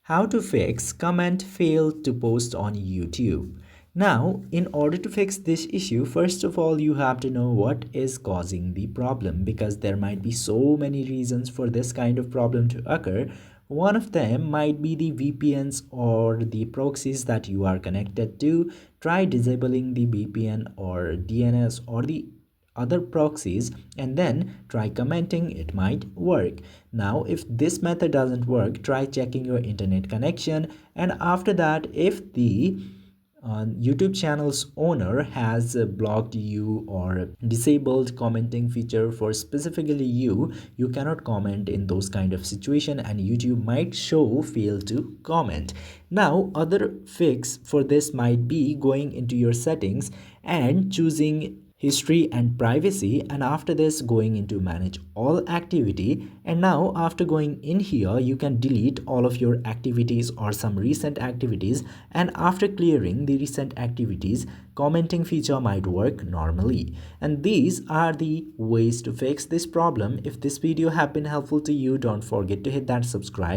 How to fix comment failed to post on YouTube. Now, in order to fix this issue, first of all, you have to know what is causing the problem because there might be so many reasons for this kind of problem to occur. One of them might be the VPNs or the proxies that you are connected to. Try disabling the VPN or DNS or the other proxies and then try commenting. It might work. Now if this method doesn't work, try checking your internet connection, and after that, if the YouTube channel's owner has blocked you or disabled commenting feature for specifically you cannot comment in those kind of situation and YouTube might show fail to comment. Now other fix for this might be going into your settings and choosing history and privacy, and after this going into manage all activity, and now after going in here you can delete all of your activities or some recent activities, and after clearing the recent activities commenting feature might work normally. And these are the ways to fix this problem. If this video have been helpful to you, don't forget to hit that subscribe